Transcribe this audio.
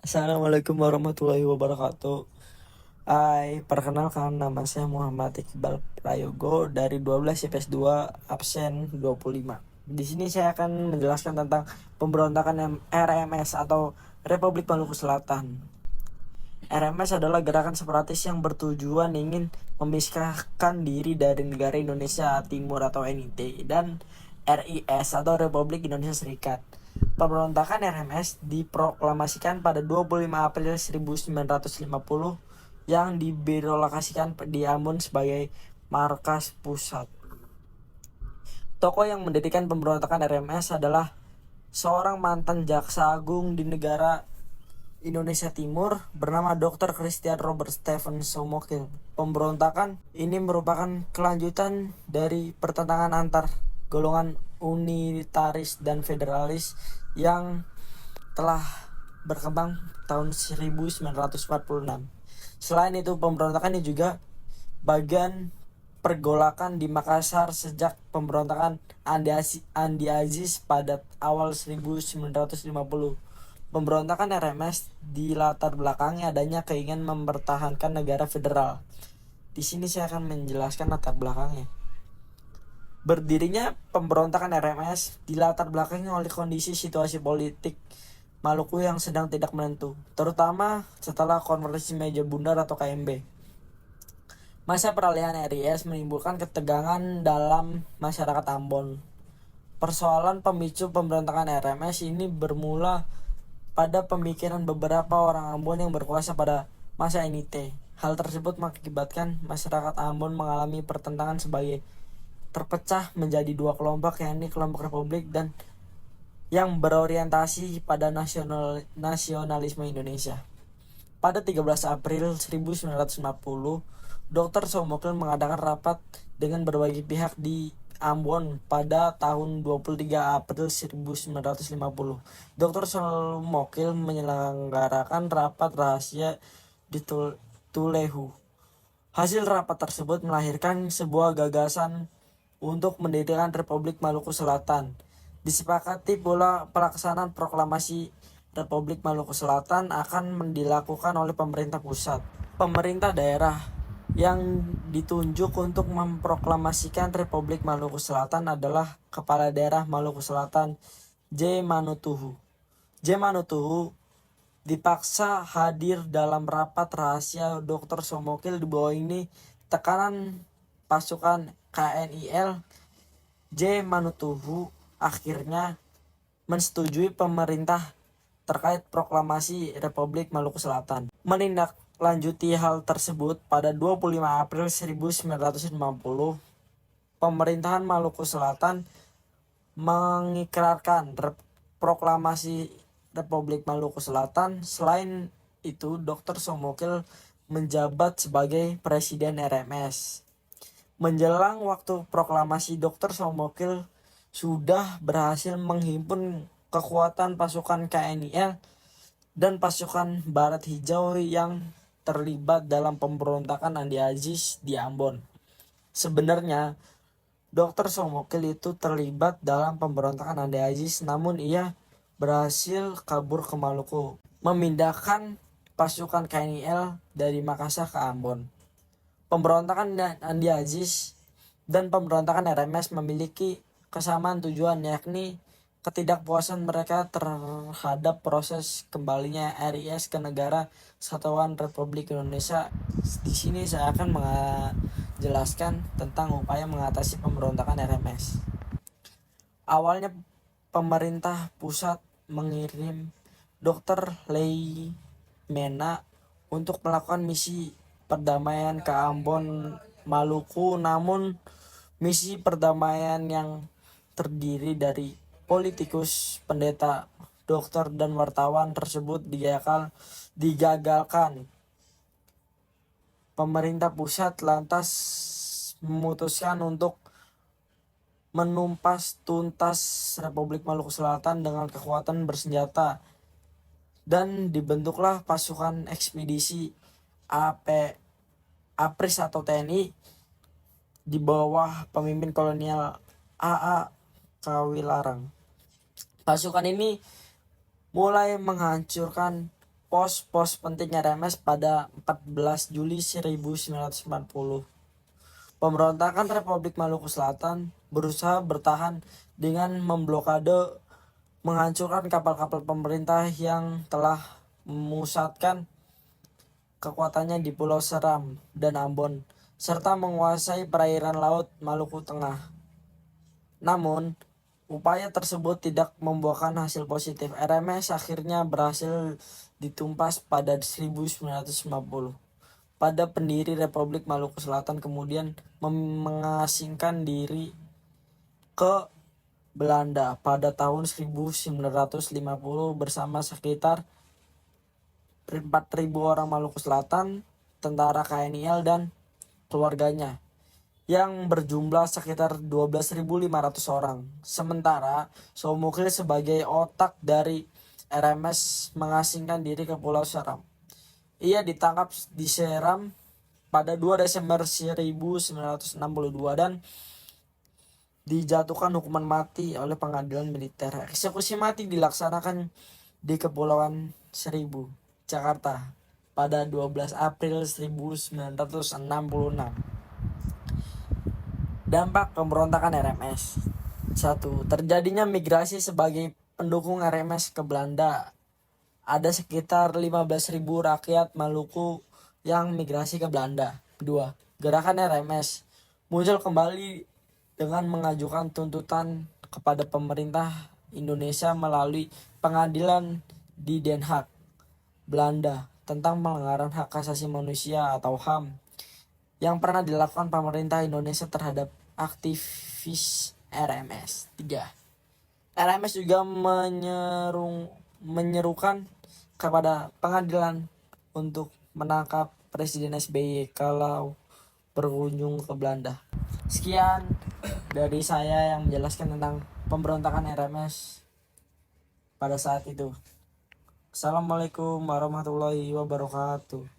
Assalamualaikum warahmatullahi wabarakatuh. Perkenalkan nama saya Muhammad Iqbal Prayogo dari 12 IPS 2 absen 25. Di sini saya akan menjelaskan tentang pemberontakan RMS atau Republik Maluku Selatan. RMS adalah gerakan separatis yang bertujuan ingin memisahkan diri dari negara Indonesia Timur atau NIT dan RIS atau Republik Indonesia Serikat. Pemberontakan RMS diproklamasikan pada 25 April 1950 yang diberlokasikan di Ambon sebagai markas pusat. Tokoh yang mendirikan pemberontakan RMS adalah seorang mantan jaksa agung di negara Indonesia Timur bernama Dr. Christian Robert Stephen Somokil. Pemberontakan ini merupakan kelanjutan dari pertentangan antar golongan unitaris dan federalis yang telah berkembang tahun 1946. Selain itu, pemberontakan ini juga bagian pergolakan di Makassar sejak pemberontakan Andi Aziz pada awal 1950. Pemberontakan RMS dilatar belakangi adanya keinginan mempertahankan negara federal. Di sini saya akan menjelaskan latar belakangnya. Berdirinya pemberontakan RMS dilatar belakangi oleh kondisi situasi politik Maluku yang sedang tidak menentu, terutama setelah konferensi meja bundar atau KMB. Masa peralihan RIS menimbulkan ketegangan dalam masyarakat Ambon. Persoalan pemicu pemberontakan RMS ini bermula pada pemikiran beberapa orang Ambon yang berkuasa pada masa NIT. Hal tersebut mengakibatkan masyarakat Ambon mengalami pertentangan sebagai terpecah menjadi dua kelompok, yakni kelompok Republik dan yang berorientasi pada nasionalisme Indonesia. Pada 13 April 1950, Dr. Somokil mengadakan rapat dengan berbagai pihak di Ambon pada tahun 23 April 1950. Dr. Somokil menyelenggarakan rapat rahasia di Tulehu. Hasil rapat tersebut melahirkan sebuah gagasan untuk mendirikan Republik Maluku Selatan. Disepakati pula pelaksanaan proklamasi Republik Maluku Selatan akan dilakukan oleh pemerintah pusat. Pemerintah daerah yang ditunjuk untuk memproklamasikan Republik Maluku Selatan adalah Kepala Daerah Maluku Selatan J. Manutuhu. J. Manutuhu dipaksa hadir dalam rapat rahasia Dr. Somokil. Di bawah ini tekanan pasukan KNIL, J. Manutuhu akhirnya mensetujui pemerintah terkait proklamasi Republik Maluku Selatan. Menindaklanjuti hal tersebut, pada 25 April 1950, pemerintahan Maluku Selatan mengikrarkan proklamasi Republik Maluku Selatan. Selain itu, Dr. Somokil menjabat sebagai Presiden RMS. Menjelang waktu proklamasi, Dr. Somokil sudah berhasil menghimpun kekuatan pasukan KNIL dan pasukan Barat Hijau yang terlibat dalam pemberontakan Andi Aziz di Ambon. Sebenarnya Dr. Somokil itu terlibat dalam pemberontakan Andi Aziz, namun ia berhasil kabur ke Maluku, memindahkan pasukan KNIL dari Makassar ke Ambon. Pemberontakan Andi Aziz dan pemberontakan RMS memiliki kesamaan tujuan, yakni ketidakpuasan mereka terhadap proses kembalinya RIS ke negara Kesatuan Republik Indonesia. Di sini saya akan menjelaskan tentang upaya mengatasi pemberontakan RMS. Awalnya pemerintah pusat mengirim Dr. Lei Mena untuk melakukan misi perdamaian ke Ambon, Maluku, namun misi perdamaian yang terdiri dari politikus, pendeta, dokter, dan wartawan tersebut digagalkan. Pemerintah pusat lantas memutuskan untuk menumpas tuntas Republik Maluku Selatan dengan kekuatan bersenjata, dan dibentuklah pasukan ekspedisi APRIS atau TNI di bawah pemimpin kolonial AA Kawilarang. Pasukan ini mulai menghancurkan pos-pos penting RMS pada 14 Juli 1940. Pemberontakan Republik Maluku Selatan berusaha bertahan dengan memblokade, menghancurkan kapal-kapal pemerintah yang telah memusatkan kekuatannya di Pulau Seram dan Ambon, serta menguasai perairan laut Maluku Tengah. Namun, upaya tersebut tidak membuahkan hasil positif. RMS akhirnya berhasil ditumpas pada 1950. Pada pendiri Republik Maluku Selatan kemudian mengasingkan diri ke Belanda pada tahun 1950 bersama sekitar 4.000 orang Maluku Selatan, tentara KNIL dan keluarganya yang berjumlah sekitar 12.500 orang. Sementara Soemukil sebagai otak dari RMS mengasingkan diri ke Pulau Seram. Ia ditangkap di Seram pada 2 Desember 1962 dan dijatuhkan hukuman mati oleh pengadilan militer. Eksekusi mati dilaksanakan di Kepulauan Seribu, Jakarta pada 12 April 1966. Dampak pemberontakan RMS. 1. Terjadinya migrasi sebagai pendukung RMS ke Belanda. Ada sekitar 15.000 rakyat Maluku yang migrasi ke Belanda. 2. Gerakan RMS muncul kembali dengan mengajukan tuntutan kepada pemerintah Indonesia melalui pengadilan di Den Haag, Belanda, tentang pelanggaran hak asasi manusia atau HAM yang pernah dilakukan pemerintah Indonesia terhadap aktivis RMS. 3. RMS juga menyerukan kepada pengadilan untuk menangkap Presiden SBY kalau berkunjung ke Belanda. Sekian dari saya yang menjelaskan tentang pemberontakan RMS pada saat itu. Assalamualaikum warahmatullahi wabarakatuh.